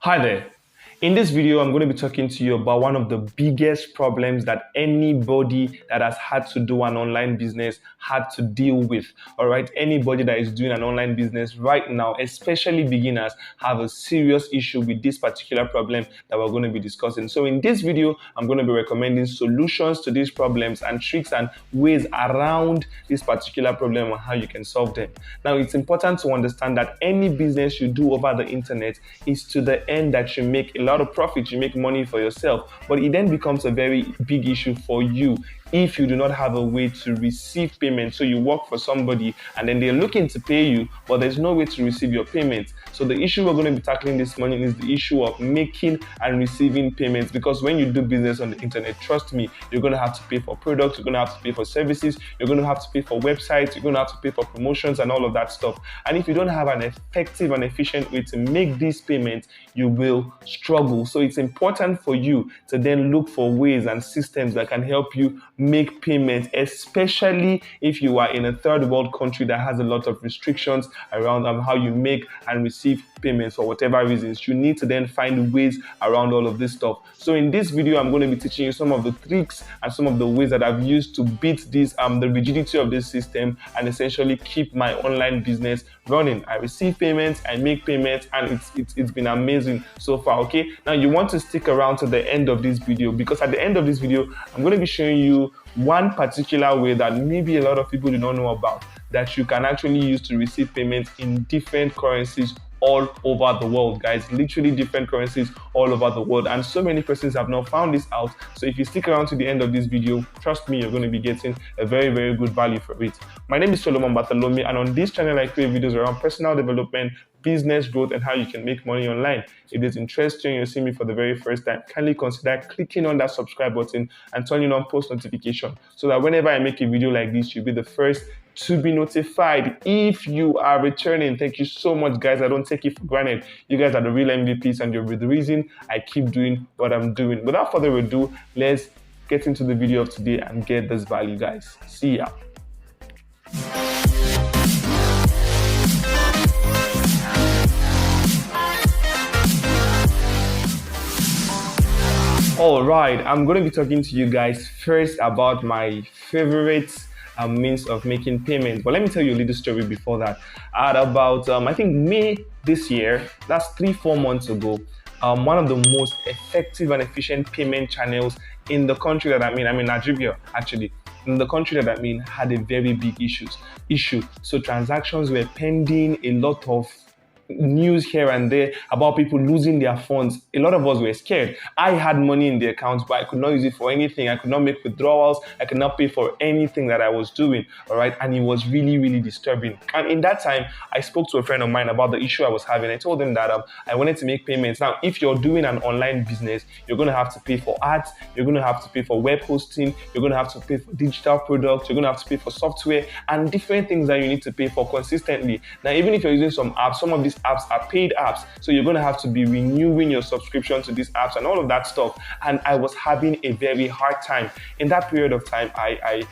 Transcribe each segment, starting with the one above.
Hi there. In this video, I'm going to be talking to you about one of the biggest problems that anybody that has had to do an online business had to deal with. All right, anybody that is doing an online business right now, especially beginners, have a serious issue with this particular problem that we're going to be discussing. So in this video, I'm going to be recommending solutions to these problems and tricks and ways around this particular problem and how you can solve them. Now, it's important to understand that any business you do over the internet is to the end that you make a lot of profit, you make money for yourself, but it then becomes a very big issue for you if you do not have a way to receive payment. So you work for somebody and then they're looking to pay you, but there's no way to receive your payment. So the issue we're going to be tackling this morning is the issue of making and receiving payments, because when you do business on the internet, trust me, you're going to have to pay for products, you're going to have to pay for services, you're going to have to pay for websites, you're going to have to pay for promotions and all of that stuff. And if you don't have an effective and efficient way to make these payments, you will struggle. So it's important for you to then look for ways and systems that can help you make payments, especially if you are in a third world country that has a lot of restrictions around how you make and receive payments for whatever reasons. You need to then find ways around all of this stuff. So in this video, I'm going to be teaching you some of the tricks and some of the ways that I've used to beat this the rigidity of this system and essentially keep my online business running. I receive payments, I make payments, and it's been amazing so far. Okay, now you want to stick around to the end of this video, because at the end of this video, I'm going to be showing you one particular way that maybe a lot of people do not know about, that you can actually use to receive payments in different currencies all over the world, guys. Literally different currencies all over the world, and so many persons have not found this out. So if you stick around to the end of this video, trust me, you're going to be getting a very good value for it. My name is Solomon Bartholomew, and on this channel I create videos around personal development, business growth, and how you can make money online. If this interests you and you're seeing me for the very first time, kindly consider clicking on that subscribe button and turning on post notification, so that whenever I make a video like this, you'll be the first to be notified. If you are returning, thank you so much, guys. I don't take it for granted. You guys are the real MVPs, and you're the reason I keep doing what I'm doing. Without further ado, let's get into the video of today and get this value, guys. See ya. All right, I'm going to be talking to you guys first about my favorite means of making payments. But let me tell you a little story before that. At about, I think May this year, that's 3-4 months ago, one of the most effective and efficient payment channels in the country that I'm in Nigeria, actually, in the country that I'm in, had a very big issue. So transactions were pending, a lot of news here and there about people losing their funds. A lot of us were scared. I had money in the account, but I could not use it for anything. I could not make withdrawals. I could not pay for anything that I was doing. All right. And it was really disturbing. And in that time, I spoke to a friend of mine about the issue I was having. I told him that I wanted to make payments. Now, if you're doing an online business, you're going to have to pay for ads. You're going to have to pay for web hosting. You're going to have to pay for digital products. You're going to have to pay for software and different things that you need to pay for consistently. Now, even if you're using some apps, some of these apps are paid apps, so you're going to have to be renewing your subscription to these apps and all of that stuff. And I was having a very hard time in that period of time. I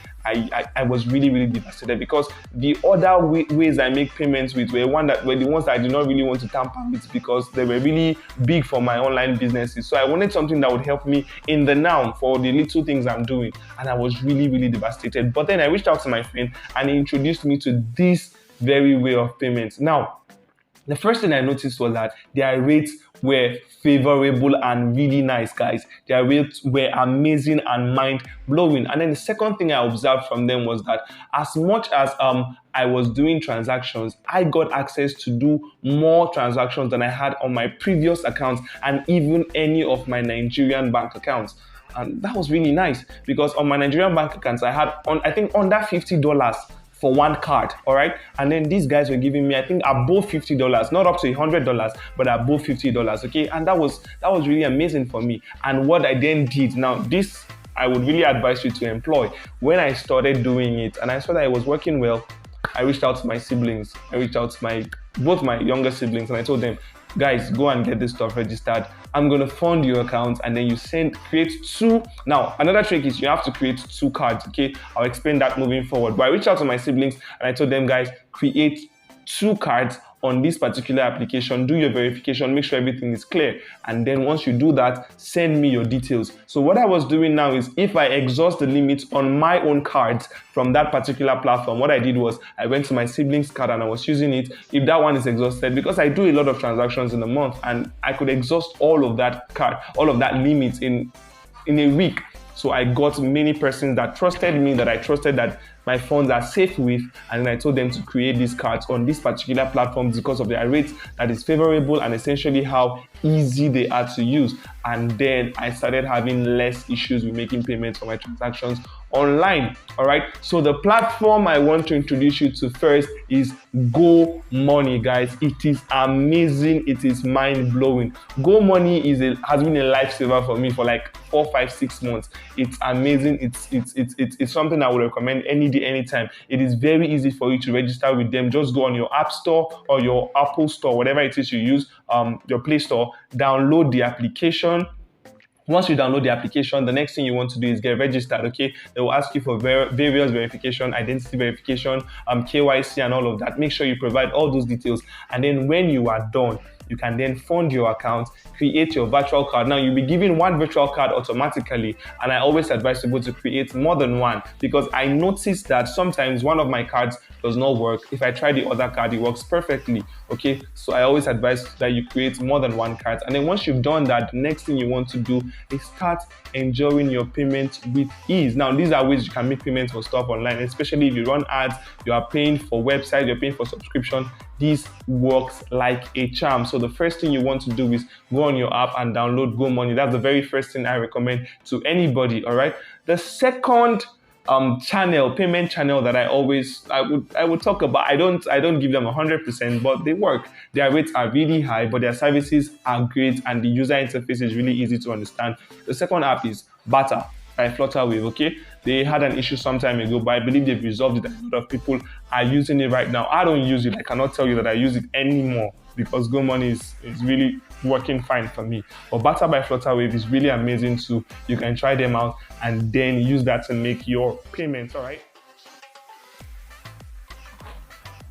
was really devastated, because the other ways I make payments with were the ones that I did not really want to tamper with, because they were really big for my online businesses. So I wanted something that would help me in the now for the little things I'm doing, and I was really devastated. But then I reached out to my friend and he introduced me to this very way of payments. Now, the first thing I noticed was that their rates were favorable and really nice, guys. Their rates were amazing and mind-blowing. And then the second thing I observed from them was that as much as I was doing transactions, I got access to do more transactions than I had on my previous accounts and even any of my Nigerian bank accounts. And that was really nice, because on my Nigerian bank accounts, I had, I think, under $50 for one card, all right? And then these guys were giving me, I think, above $50, not up to $100, but above $50, okay? And that was really amazing for me. And what I then did, now this, I would really advise you to employ. When I started doing it and I saw that it was working well, I reached out to my siblings. I reached out to both my younger siblings, and I told them, guys, go and get this stuff registered. I'm going to fund your account, and then you create two. Now, another trick is you have to create two cards, okay? I'll explain that moving forward. But I reached out to my siblings and I told them, guys, create two cards on this particular application, do your verification, make sure everything is clear. And then once you do that, send me your details. So what I was doing now is if I exhaust the limits on my own cards from that particular platform, what I did was I went to my sibling's card and I was using it. If that one is exhausted, because I do a lot of transactions in a month and I could exhaust all of that card, all of that limits in a week. So I got many persons that trusted me, that I trusted that my funds are safe with, and then I told them to create these cards on this particular platform because of their rates that is favorable and essentially how easy they are to use. And then I started having less issues with making payments for my transactions online. All right, so the platform I want to introduce you to first is Go Money, guys. It is amazing. It is mind-blowing. Go Money has been a lifesaver for me for like 4, 5, 6 months. It's amazing. It's something I would recommend any day, anytime. It is very easy for you to register with them. Just go on your App Store or your Apple Store, whatever it is you use, your Play Store, download the application. Once you download the application, the next thing you want to do is get registered, okay? They will ask you for various verification, identity verification, KYC and all of that. Make sure you provide all those details. And then when you are done, you can then fund your account, create your virtual card. Now, you'll be given one virtual card automatically, and I always advise people to create more than one because I noticed that sometimes one of my cards does not work. If I try the other card, it works perfectly, okay? So I always advise that you create more than one card. And then once you've done that, the next thing you want to do is start enjoying your payments with ease. Now, these are ways you can make payments for stuff online, especially if you run ads, you are paying for websites, you're paying for subscription. This works like a charm. So the first thing you want to do is go on your app and download Go Money. That's the very first thing I recommend to anybody, all right? The second payment channel that I would talk about, I don't give them 100%, but they work. Their rates are really high, but their services are great and the user interface is really easy to understand. The second app is Barter by Flutterwave, okay? They had an issue some time ago, but I believe they've resolved it. A lot of people are using it right now. I don't use it. I cannot tell you that I use it anymore because Go Money is really working fine for me. But Barter by Flutterwave is really amazing too. You can try them out and then use that to make your payments, all right?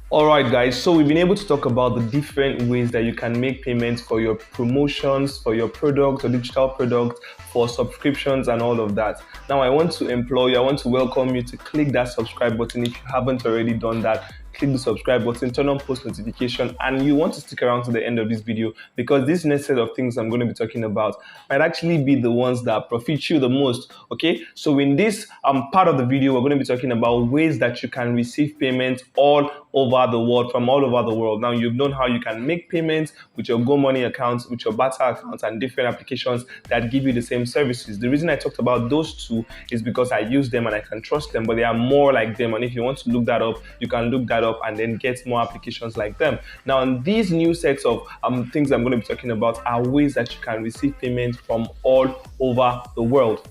All right, guys, so we've been able to talk about the different ways that you can make payments for your promotions, for your products or digital products, for subscriptions and all of that. Now, I want to welcome you to click that subscribe button if you haven't already done that. Click the subscribe button, turn on post notification, and you want to stick around to the end of this video because this next set of things I'm going to be talking about might actually be the ones that profit you the most, okay? So in this part of the video, we're going to be talking about ways that you can receive payments all over the world, from all over the world. Now, you've known how you can make payments with your Go Money accounts, with your Barter accounts, and different applications that give you the same services. The reason I talked about those two is because I use them and I can trust them, but they are more like them. And if you want to look that up, you can look that up and then get more applications like them. Now, in these new sets of things I'm going to be talking about are ways that you can receive payments from all over the world.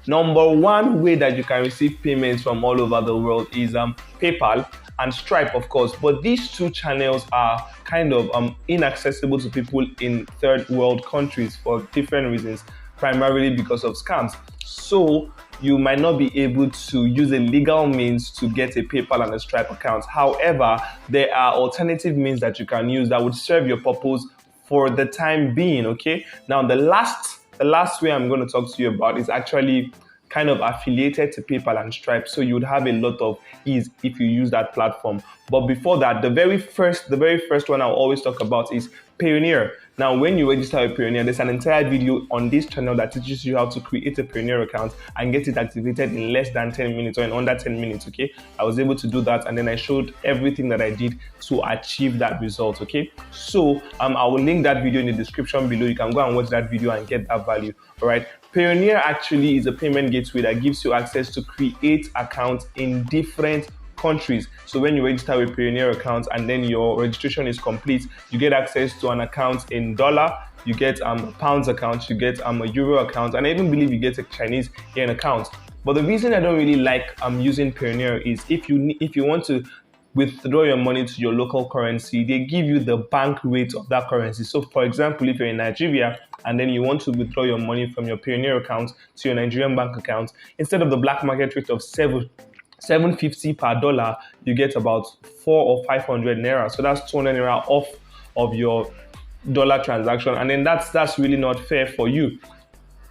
Number one way that you can receive payments from all over the world is PayPal and Stripe, of course. But these two channels are kind of inaccessible to people in third world countries for different reasons, primarily because of scams. So you might not be able to use a legal means to get a PayPal and a Stripe account. However, there are alternative means that you can use that would serve your purpose for the time being, okay? Now, the last way I'm going to talk to you about is actually kind of affiliated to PayPal and Stripe, so you would have a lot of ease if you use that platform. But before that, the very first one I'll always talk about is Payoneer. Now, when you register a Payoneer, there's an entire video on this channel that teaches you how to create a Payoneer account and get it activated in less than 10 minutes or in under 10 minutes, okay? I was able to do that, and then I showed everything that I did to achieve that result, okay? So I will link that video in the description below. You can go and watch that video and get that value, all right? Payoneer actually is a payment gateway that gives you access to create accounts in different countries. So when you register with Payoneer accounts and then your registration is complete, you get access to an account in dollar, you get a pounds account, you get a euro account, and I even believe you get a Chinese yen account. But the reason I don't really like using Payoneer is if you want to withdraw your money to your local currency, they give you the bank rate of that currency. So for example, if you're in Nigeria and then you want to withdraw your money from your Payoneer account to your Nigerian bank account, instead of the black market rate of 7 750 per dollar, you get about 4 or 500 naira. So that's 200 naira off of your dollar transaction, and then that's really not fair for you.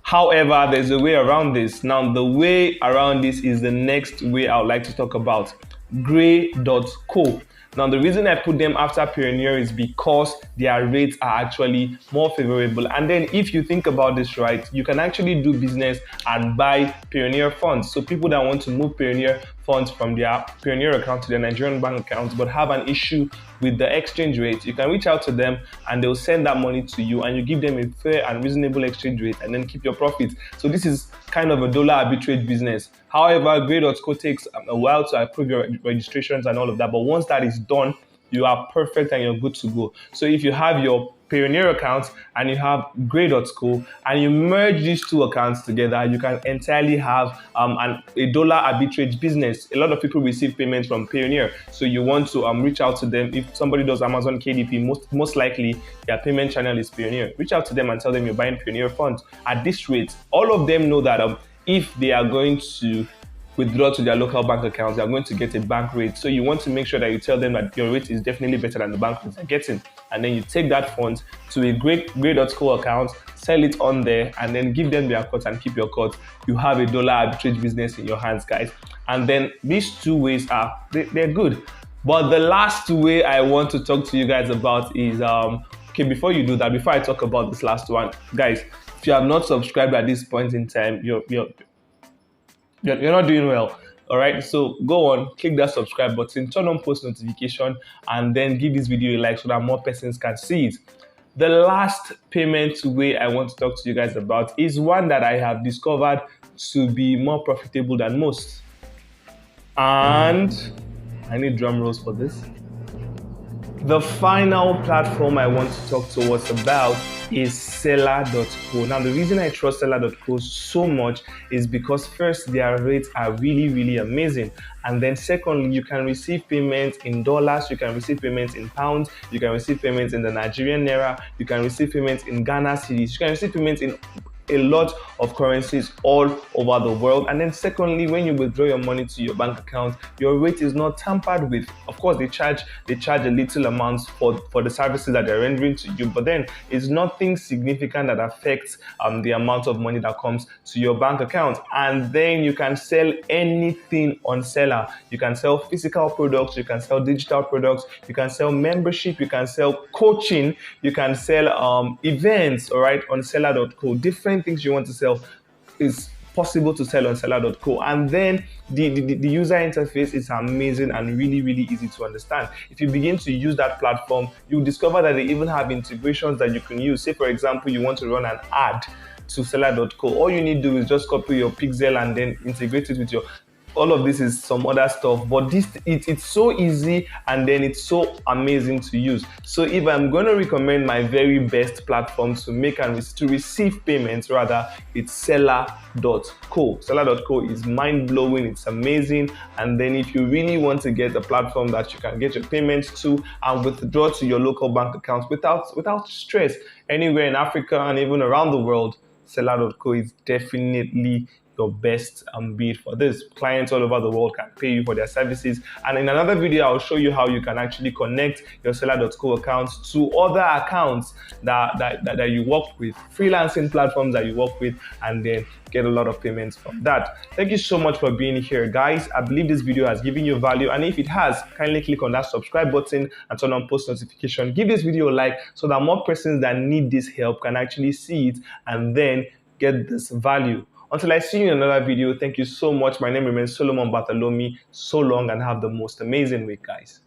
However, there's a way around this. Now, the way around this is the next way I would like to talk about. Gray.co. Now, the reason I put them after Payoneer is because their rates are actually more favorable. And then if you think about this right, you can actually do business and buy Payoneer funds. So people that want to move Payoneer funds from their Payoneer account to their Nigerian bank account but have an issue with the exchange rate, you can reach out to them and they'll send that money to you, and you give them a fair and reasonable exchange rate and then keep your profits. So this is kind of a dollar arbitrage business. However, Gray.co takes a while to approve your registrations and all of that, but once that is done, you are perfect and you're good to go. So if you have your Payoneer account and you have Gray.co and you merge these two accounts together, you can entirely have a dollar arbitrage business. A lot of people receive payments from Payoneer, so you want to reach out to them. If somebody does Amazon KDP, most likely their payment channel is Payoneer. Reach out to them and tell them you're buying Payoneer funds at this rate. All of them know that if they are going to withdraw to their local bank accounts, they are going to get a bank rate. So you want to make sure that you tell them that your rate is definitely better than the bank rate they're getting. And then you take that fund to a Gray.co account, sell it on there, and then give them their cut and keep your cut. You have a dollar arbitrage business in your hands, guys. And then these two ways they're good. But the last way I want to talk to you guys about is, okay, before you do that, before I talk about this last one, guys, if you have not subscribed at this point in time, you're not doing well. All right, so go on, click that subscribe button, turn on post notification, and then give this video a like so that more persons can see it. The last payment way I want to talk to you guys about is one that I have discovered to be more profitable than most. And I need drum rolls for this. The final platform I want to talk to us about is Seller.co. Now, the reason I trust Seller.co so much is because first, their rates are really, really amazing. And then secondly, you can receive payments in dollars, you can receive payments in pounds, you can receive payments in the Nigerian naira, you can receive payments in Ghana cedis, you can receive payments in a lot of currencies all over the world. And then secondly, when you withdraw your money to your bank account, your rate is not tampered with. Of course, they charge a little amount for the services that they're rendering to you, but then it's nothing significant that affects the amount of money that comes to your bank account. And then you can sell anything on Seller. You can sell physical products, you can sell digital products, you can sell membership, you can sell coaching, you can sell events, all right, on Seller.co. Different things you want to sell is possible to sell on Seller.co. And then the user interface is amazing and really, really easy to understand. If you begin to use that platform, you'll discover that they even have integrations that you can use. Say, for example, you want to run an ad to Seller.co. All you need to do is just copy your pixel and then integrate it with your... All of this is some other stuff, but it's so easy and then it's so amazing to use. So if I'm going to recommend my very best platform to make and to receive payments, rather, it's Seller.co. Seller.co is mind-blowing, it's amazing. And then if you really want to get a platform that you can get your payments to and withdraw to your local bank account without stress anywhere in Africa and even around the world, Seller.co is definitely your best bid for this. Clients all over the world can pay you for their services. And in another video, I'll show you how you can actually connect your Seller.co accounts to other accounts that you work with, freelancing platforms that you work with, and then get a lot of payments from that. Thank you so much for being here, guys. I believe this video has given you value, and if it has, kindly click on that subscribe button and turn on post notification. Give this video a like so that more persons that need this help can actually see it and then get this value. Until I see you in another video, thank you so much. My name remains Solomon Bartholomew. So long and have the most amazing week, guys.